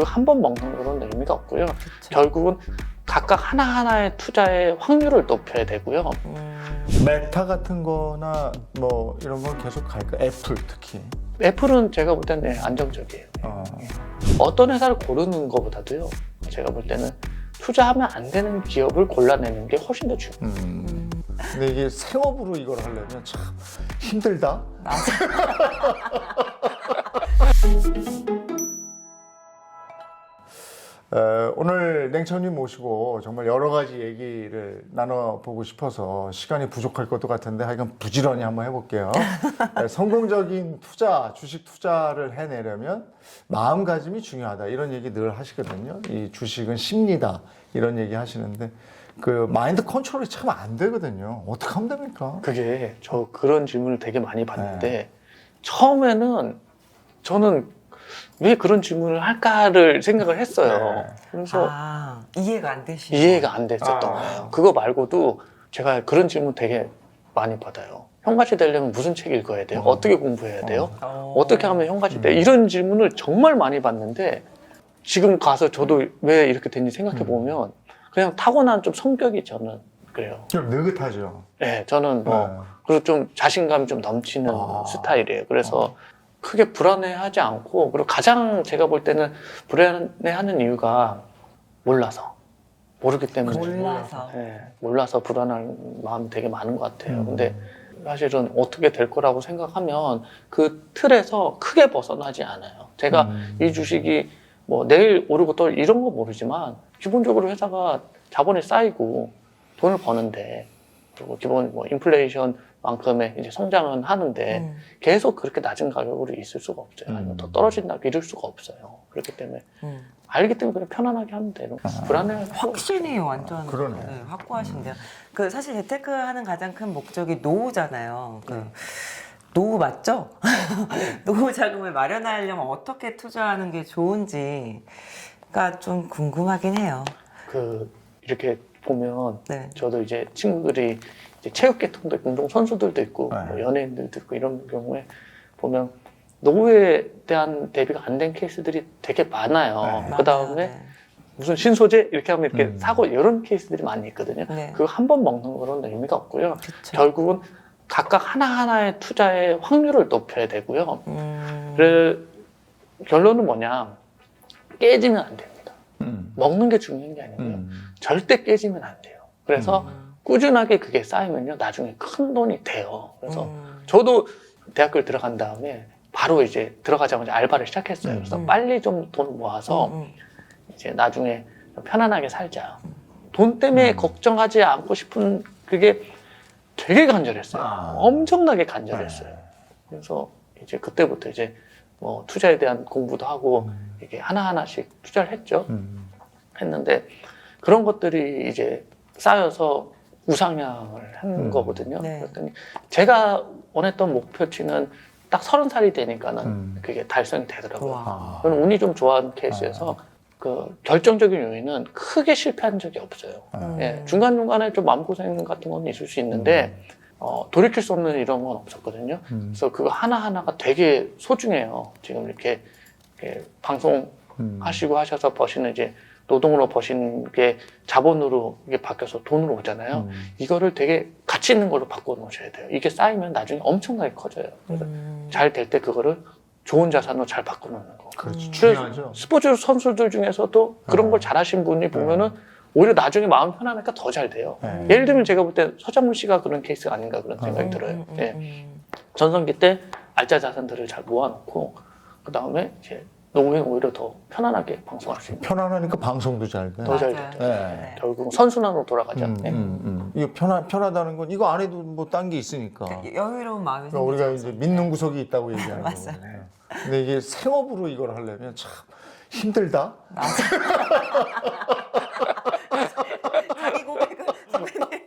한 번 먹는 거는 의미가 없고요. 그쵸. 결국은 각각 하나하나의 투자의 확률을 높여야 되고요. 메타 같은 거나 뭐 이런 건 계속 갈까? 애플 특히. 애플은 제가 볼 때는 안정적이에요. 어떤 회사를 고르는 것보다도요, 제가 볼 때는 투자하면 안 되는 기업을 골라내는 게 훨씬 더 중요해요. 근데 이게 생업으로 이걸 하려면 참 힘들다. 맞아. 오늘 냉철님 모시고 정말 여러 가지 얘기를 나눠보고 싶어서 시간이 부족할 것도 같은데 하여간 부지런히 한번 해볼게요. 성공적인 투자, 주식 투자를 해내려면 마음가짐이 중요하다 이런 얘기 늘 하시거든요. 이 주식은 심리다 이런 얘기 하시는데 그 마인드 컨트롤이 참 안 되거든요. 어떻게 하면 됩니까? 그게 저 그런 질문을 되게 많이 받는데 처음에는 저는 왜 그런 질문을 할까를 생각을 했어요. 그래서 이해가 안 되시죠? 이해가 안 됐었던 거예요. 그거 말고도 제가 그런 질문 되게 많이 받아요. 형같이 되려면 무슨 책 읽어야 돼요? 어떻게 공부해야 돼요? 어떻게 하면 형같이 돼요? 이런 질문을 정말 많이 받는데 지금 가서 저도 왜 이렇게 됐는지 생각해 보면 그냥 타고난 좀 성격이 저는 그래요. 좀 느긋하죠. 네, 저는 뭐 그리고 좀 자신감이 좀 넘치는 스타일이에요. 그래서 크게 불안해하지 않고, 그리고 가장 제가 볼 때는 불안해하는 이유가 몰라서, 모르기 때문에. 몰라서. 네, 몰라서 불안한 마음이 되게 많은 것 같아요. 근데 사실은 어떻게 될 거라고 생각하면 그 틀에서 크게 벗어나지 않아요. 제가 이 주식이 뭐 내일 오르고 또 이런 거 모르지만 기본적으로 회사가 자본이 쌓이고 돈을 버는데, 그리고 기본 뭐 인플레이션만큼의 이제 성장은 하는데 계속 그렇게 낮은 가격으로 있을 수가 없어요. 아니면 더 떨어진다 믿을 수가 없어요. 그렇기 때문에 알기 때문에 그냥 편안하게 하면 돼요. 불안해할 필요 확신이 완전 그러네. 확고하신데요. 그 사실 재테크 하는 가장 큰 목적이 노후잖아요. 노후 맞죠? 노후 자금을 마련하려면 어떻게 투자하는 게 좋은지가 좀 궁금하긴 해요. 이렇게 보면 네. 저도 이제 친구들이 이제 체육계통도 있고 운동 선수들도 있고 뭐 연예인들도 있고 이런 경우에 보면 노후에 대한 대비가 안 된 케이스들이 되게 많아요. 그 다음에 무슨 신소재 이렇게 하면 이렇게 사고 이런 케이스들이 많이 있거든요. 네. 그거 한 번 먹는 거는 의미가 없고요. 그쵸. 결국은 각각 하나하나의 투자의 확률을 높여야 되고요. 결론은 뭐냐, 깨지면 안 됩니다. 먹는 게 중요한 게 아니고요. 절대 깨지면 안 돼요. 그래서 꾸준하게 그게 쌓이면요, 나중에 큰 돈이 돼요. 그래서 저도 대학교를 들어간 다음에 바로 이제 들어가자마자 알바를 시작했어요. 그래서 빨리 좀 돈 모아서 이제 나중에 좀 편안하게 살자. 돈 때문에 걱정하지 않고 싶은 그게 되게 간절했어요. 엄청나게 간절했어요. 그래서 이제 그때부터 이제 뭐 투자에 대한 공부도 하고 이게 하나하나씩 투자를 했죠. 했는데 그런 것들이 이제 쌓여서 우상향을 한 거거든요. 네. 그랬더니 제가 원했던 목표치는 딱 30살이 되니까는 그게 달성이 되더라고요. 저는 운이 좀 좋아하는 케이스여서 그 결정적인 요인은 크게 실패한 적이 없어요. 예, 중간중간에 좀 마음고생 같은 건 있을 수 있는데 돌이킬 수 없는 이런 건 없었거든요. 그래서 그거 하나하나가 되게 소중해요. 지금 이렇게 방송 하시고 하셔서 버시는 이제 노동으로 버신 게 자본으로 이게 바뀌어서 돈으로 오잖아요. 이거를 되게 가치 있는 걸로 바꿔 놓으셔야 돼요. 이게 쌓이면 나중에 엄청나게 커져요. 그래서 잘 될 때 그거를 좋은 자산으로 잘 바꿔 놓는 거. 그렇지. 중요하죠. 스포츠 선수들 중에서도 그런 걸 잘하신 분이 보면은 오히려 나중에 마음 편하니까 더 잘 돼요. 예를 들면 제가 볼 때 서장훈 씨가 그런 케이스가 아닌가 그런 생각이 들어요. 예. 전성기 때 알짜 자산들을 잘 모아놓고 그 다음에 이제 노후에 오히려 더 편안하게 방송할 수 있는. 편안하니까 방송도 잘 돼. 더 잘 맞아요. 돼요. 네. 결국은 선순환으로 돌아가죠. 네. 이거 편하다는 건 이거 안 해도 뭐 딴 게 있으니까. 여유로운 마음이 그러니까 우리가 이제 믿는 구석이 있다고 얘기하는 맞아요. 거거든요. 근데 이게 생업으로 이걸 하려면 참 힘들다. 자기 고백은 선배님.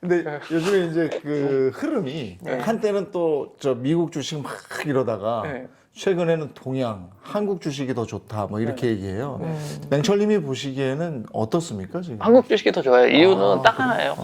근데 요즘에 이제 그 흐름이 한때는 또 저 미국 주식 막 이러다가 네. 최근에는 동양, 한국 주식이 더 좋다 뭐 이렇게 얘기해요. 냉철님이 보시기에는 어떻습니까 지금? 한국 주식이 더 좋아요. 이유는 딱 하나예요.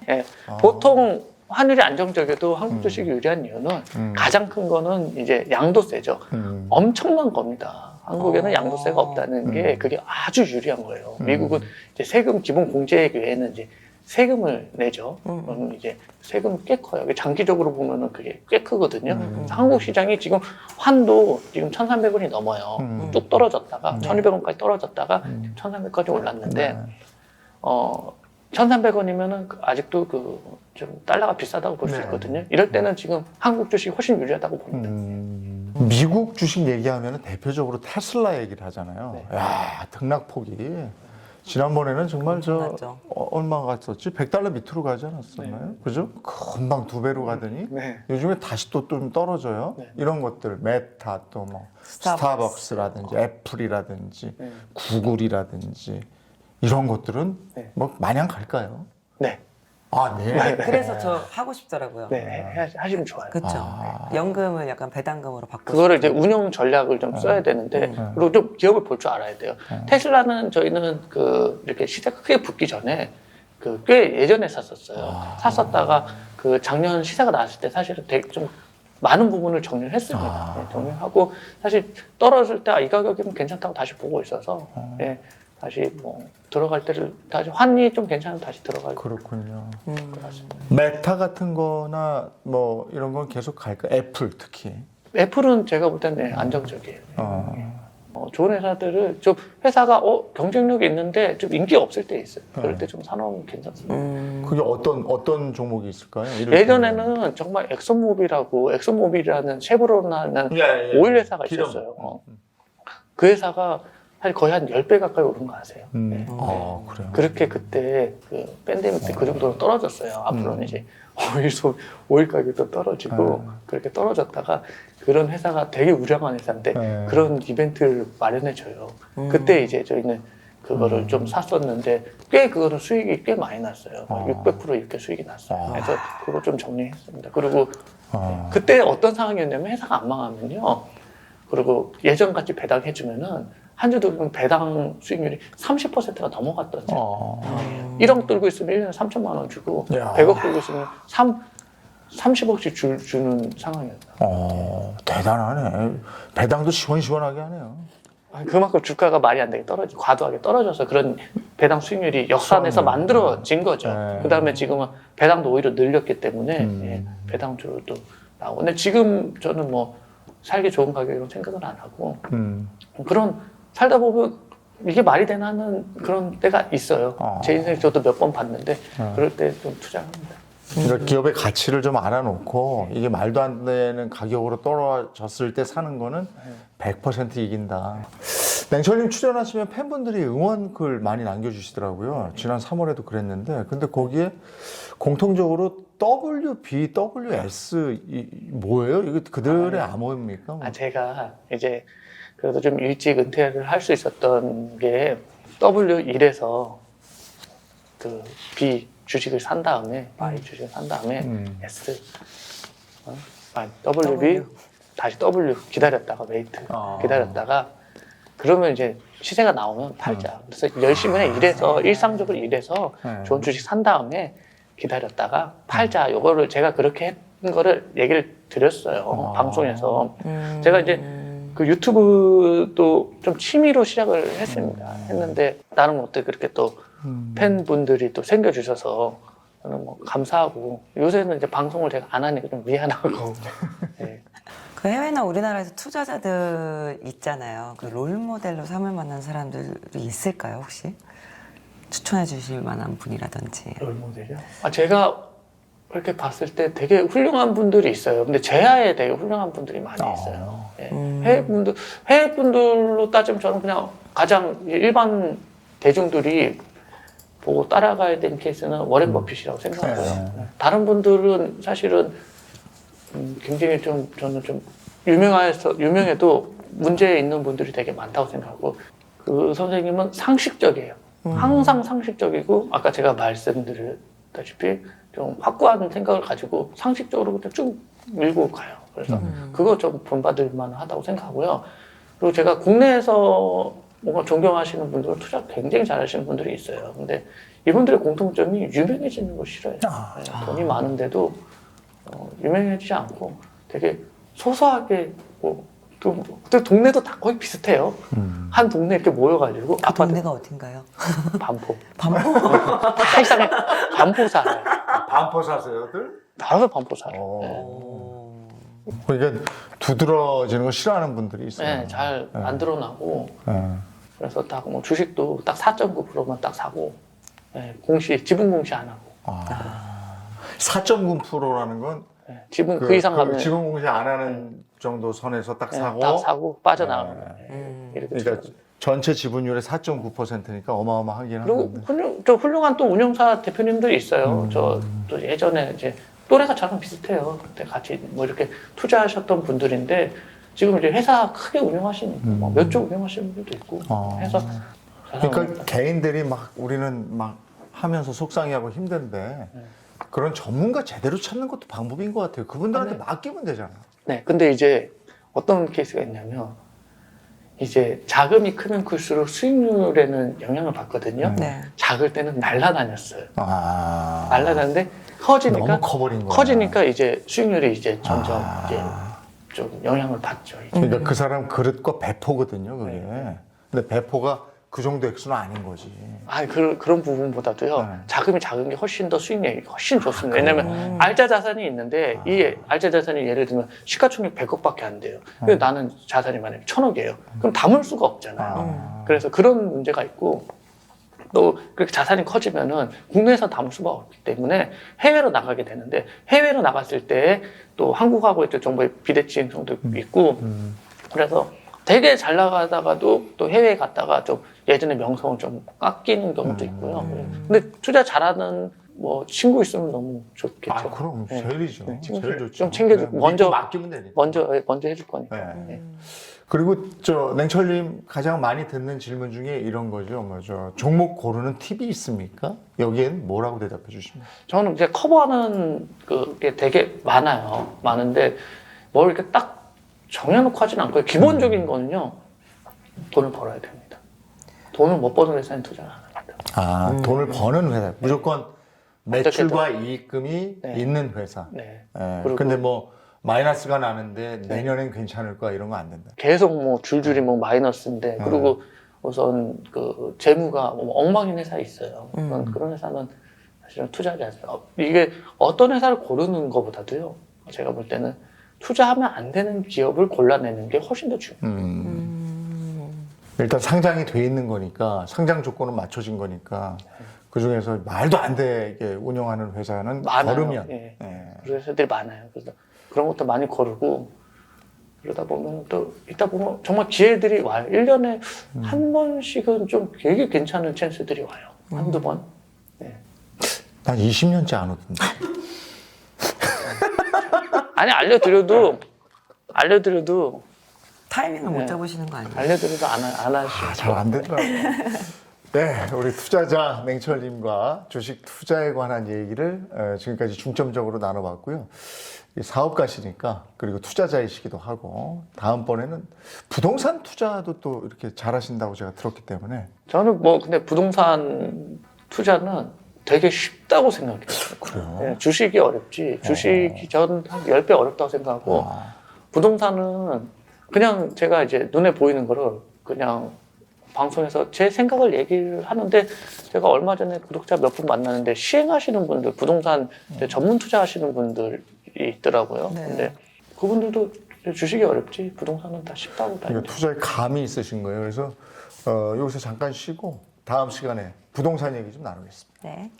예. 보통 환율이 안정적이어도 한국 주식이 유리한 이유는 가장 큰 거는 이제 양도세죠. 엄청난 겁니다. 한국에는 양도세가 없다는 게 그게 아주 유리한 거예요. 미국은 이제 세금 기본 공제액 외에는 이제 세금을 내죠. 그러면 이제 세금 꽤 커요. 장기적으로 보면은 그게 꽤 크거든요. 그래서 한국 시장이 지금 환도 지금 1,300원이 넘어요. 쭉 떨어졌다가 1,200원까지 떨어졌다가 1,300까지 올랐는데 1,300원이면은 아직도 좀 달러가 비싸다고 볼 수 있거든요. 이럴 때는 지금 한국 주식이 훨씬 유리하다고 봅니다. 미국 주식 얘기하면 대표적으로 테슬라 얘기를 하잖아요. 네. 야, 등락폭이. 지난번에는 정말 엄청났죠. 얼마 갔었지? 100달러 밑으로 가지 않았었나요? 네. 그죠? 금방 2배로 가더니 네. 요즘에 다시 또 좀 떨어져요. 네. 이런 것들, 메타 또 뭐 스타벅스라든지 애플이라든지 네. 구글이라든지 이런 것들은 네. 뭐 마냥 갈까요? 네. 아, 네. 그래서 저 하고 싶더라고요. 네. 하시면 좋아요. 그렇죠. 아. 연금을 약간 배당금으로 바꾸고 그거를 이제 운영 전략을 좀 써야 되는데, 그리고 좀 기업을 볼 줄 알아야 돼요. 테슬라는 저희는 이렇게 시세가 크게 붙기 전에 꽤 예전에 샀었어요. 샀었다가 작년 시세가 나왔을 때 사실은 되게 좀 많은 부분을 정리를 했습니다. 네, 정리하고 사실 떨어질 때 이 가격이면 괜찮다고 다시 보고 있어서 예, 다시 뭐 들어갈 때를 다시 환이 좀 괜찮으면 다시 들어갈 그렇군요. 것 같습니다. 메타 같은 거나 뭐 이런 건 계속 갈까? 애플 특히. 애플은 제가 볼 때는 안정적이에요. 좋은 회사들을 좀 회사가 경쟁력이 있는데 좀 인기가 없을 때 있어요. 그럴 때 좀 사놓으면 괜찮습니다. 그게 어떤 종목이 있을까요? 이럴 때는. 예전에는 정말 엑슨모빌이라는 쉐보론이라는 오일 회사가 기름. 있었어요. 그 회사가 사실 거의 한 10배 가까이 오른 거 아세요? 네. 그래요. 그렇게 그때 팬데믹 때 그 정도로 떨어졌어요. 앞으로는 이제 오일 가격도 떨어지고 그렇게 떨어졌다가 그런 회사가 되게 우량한 회사인데 그런 이벤트를 마련해줘요. 그때 이제 저희는 그거를 좀 샀었는데 꽤 그거는 수익이 꽤 많이 났어요. 600% 이렇게 수익이 났어요. 그래서 그거 좀 정리했습니다. 그리고 그때 어떤 상황이었냐면 회사가 안 망하면요. 그리고 예전같이 배당해주면은 한 주 들면 배당 수익률이 30%가 넘어갔던 죠 1억 들고 있으면 1년에 3천만 원 주고 야. 100억 들고 있으면 30억씩 주는 상황이었어요. 대단하네. 배당도 시원시원하게 하네요. 그만큼 주가가 말이 안 되게 과도하게 떨어져서 그런 배당 수익률이 역산해서 만들어진 거죠. 네. 그 다음에 지금은 배당도 오히려 늘렸기 때문에 예, 배당주도 나오고. 근데 지금 저는 뭐 살기 좋은 가격이라고 생각을 안 하고 그런 살다 보면 이게 말이 되나 하는 그런 때가 있어요. 제 인생에 저도 몇 번 봤는데 그럴 때 좀 투자합니다. 그러니까 기업의 가치를 좀 알아놓고 이게 말도 안 되는 가격으로 떨어졌을 때 사는 거는 100% 이긴다. 냉철님 출연하시면 팬분들이 응원글 많이 남겨주시더라고요. 지난 3월에도 그랬는데 근데 거기에 공통적으로 WBWS 뭐예요? 이거 그들의 암호입니까? 제가 이제 그래도 좀 일찍 은퇴를 할 수 있었던 게 W1에서 B 주식을 산 다음에 Y 주식을 산 다음에 S WB 다시 W 기다렸다가 웨이트 기다렸다가 그러면 이제 시세가 나오면 팔자. 그래서 열심히 일상적으로 일해서 좋은 주식 산 다음에 기다렸다가 팔자. 요거를 제가 그렇게 한 거를 얘기를 드렸어요. 방송에서. 제가 이제 그 유튜브도 좀 취미로 시작을 했습니다. 했는데 나름 어떻게 그렇게 또 팬분들이 또 생겨주셔서 저는 뭐 감사하고 요새는 이제 방송을 제가 안 하니까 좀 미안하고 네. 그 해외나 우리나라에서 투자자들 있잖아요. 그 롤모델로 삼을 만한 사람들이 있을까요, 혹시? 추천해 주실 만한 분이라든지. 롤모델이요? 제가 이렇게 봤을 때 되게 훌륭한 분들이 있어요. 근데 제야에 되게 훌륭한 분들이 많이 있어요. 예. 해외분들로 따지면 저는 그냥 가장 일반 대중들이 보고 따라가야 되는 케이스는 워렌 버핏이라고 생각하고요. 다른 분들은 사실은 굉장히 저는 좀 유명해도 문제 있는 분들이 되게 많다고 생각하고 그 선생님은 상식적이에요. 항상 상식적이고 아까 제가 말씀드렸다시피 좀 확고한 생각을 가지고 상식적으로 그냥 쭉 밀고 가요. 그래서 그거 좀 본받을 만하다고 생각하고요. 그리고 제가 국내에서 뭔가 존경하시는 분들은 투자 굉장히 잘하시는 분들이 있어요. 근데 이분들의 공통점이 유명해지는 걸 싫어해요. 돈이 많은데도 유명해지지 않고 되게 소소하게 뭐 또 동네도 다 거의 비슷해요. 한 동네 이렇게 모여가지고 그 동네가 어딘가요? 반포. 반포? 다 이상해. 반포 살아요. 반포 사세요들? 나도 반포 살아요. 오. 그러니까 두드러지는 거 싫어하는 분들이 있어요. 네, 잘 안 드러나고 네. 그래서 딱 뭐 주식도 딱 4.9%만 딱 사고 지분 공시 안 하고 4.9%라는 건 지분 그 이상 가면 지분 공시 안 하는 정도 선에서 딱 사고. 딱 사고 빠져나가는 거예요. 이렇게 그러니까 들어가요. 전체 지분율의 4.9%니까 어마어마하긴 그리고 한데. 저 훌륭한 또 운영사 대표님들이 있어요. 저 또 예전에 이제 또래가 저랑 비슷해요. 그때 같이 뭐 이렇게 투자하셨던 분들인데 지금 이제 회사 크게 운영하시는 몇 조 운영하시는 분들도 있고 해서 그러니까 개인들이 막 우리는 막 하면서 속상해하고 힘든데 그런 전문가 제대로 찾는 것도 방법인 것 같아요. 그분들한테 맡기면 되잖아. 네, 근데 이제 어떤 케이스가 있냐면 이제 자금이 크면 클수록 수익률에는 영향을 받거든요. 네. 작을 때는 날라다녔어요. 아. 날라다녔는데 커지니까 너무 커버린 거야. 커지니까 이제 수익률이 이제 점점 이제 좀 영향을 받죠. 이제. 그러니까 그 사람 그릇과 배포거든요, 그게. 네. 근데 배포가 그 정도 액수는 아닌 거지. 아니 그런 부분보다도요. 네. 자금이 작은 게 훨씬 더 수익률이 훨씬 좋습니다. 왜냐면 알짜 자산이 있는데 이 알짜 자산이 예를 들면 시가총액 100억밖에 안 돼요. 근데 나는 자산이 만약에 1000억이에요. 그럼 담을 수가 없잖아요. 그래서 그런 문제가 있고 또 그렇게 자산이 커지면은 국내에서 담을 수가 없기 때문에 해외로 나가게 되는데 해외로 나갔을 때 또 한국하고의 또 정보의 비대칭성도 있고 그래서 되게 잘 나가다가도 또 해외에 갔다가 좀 예전에 명성을 좀 깎이는 경우도 있고요. 근데 투자 잘하는 뭐 친구 있으면 너무 좋겠죠. 아, 그럼 네. 제일이죠. 네, 제일 좋죠. 좀 챙겨주고 네, 먼저 믿고 맡기면 되니까. 먼저 해줄 거니까. 네. 네. 그리고 저 냉철님 가장 많이 듣는 질문 중에 이런 거죠. 뭐죠? 종목 고르는 팁이 있습니까? 여기엔 뭐라고 대답해 주십니까? 저는 이제 커버하는 그게 되게 많아요. 많은데 뭘 이렇게 딱 정해놓고 하진 않고요. 기본적인 거는요. 돈을 벌어야 됩니다. 돈을 못 버는 회사엔 투자를 안 합니다. 아, 돈을 버는 회사. 무조건 매출과 이익금이 네. 있는 회사. 네. 예, 그리고 근데 뭐 마이너스가 나는데 내년엔 괜찮을 거야 이런 거 안 된다. 계속 뭐 줄줄이 뭐 마이너스인데 그리고 우선 그 재무가 뭐 엉망인 회사 있어요. 그런 회사는 사실은 투자하지 않습니다. 이게 어떤 회사를 고르는 것보다도요. 제가 볼 때는 투자하면 안 되는 기업을 골라내는 게 훨씬 더 중요해요. 일단 상장이 돼 있는 거니까 상장 조건은 맞춰진 거니까 그 중에서 말도 안 되게 운영하는 회사는 많아요. 거르면 예. 예. 그런 회사들이 많아요. 그래서 그런 것도 많이 고르고 그러다 보면 또 있다 보면 정말 기회들이 와요. 1년에 한 번씩은 좀 되게 괜찮은 찬스들이 와요. 한두 번. 네. 난 20년째 안 오던데. 아니 알려드려도 타이밍을 못 네. 잡으시는 거 아니에요? 알려드려도 안 하시죠. 잘 안 되더라고요. 네, 우리 투자자 맹철님과 주식 투자에 관한 얘기를 지금까지 중점적으로 나눠봤고요. 사업가시니까 그리고 투자자이시기도 하고 다음번에는 부동산 투자도 또 이렇게 잘하신다고 제가 들었기 때문에 저는 뭐 근데 부동산 투자는 되게 쉽다고 생각해요. 그래요? 네, 주식이 어렵지. 주식이 저는 한 10배 어렵다고 생각하고 부동산은 그냥 제가 이제 눈에 보이는 거를 그냥 방송에서 제 생각을 얘기를 하는데 제가 얼마 전에 구독자 몇 분 만났는데 시행하시는 분들, 부동산 이제 전문 투자하시는 분들이 있더라고요. 네. 근데 그분들도 주식이 어렵지 부동산은 다 쉽다고 다. 그러니까 투자에 감이 있으신 거예요. 그래서 여기서 잠깐 쉬고 다음 시간에 부동산 얘기 좀 나누겠습니다. 네.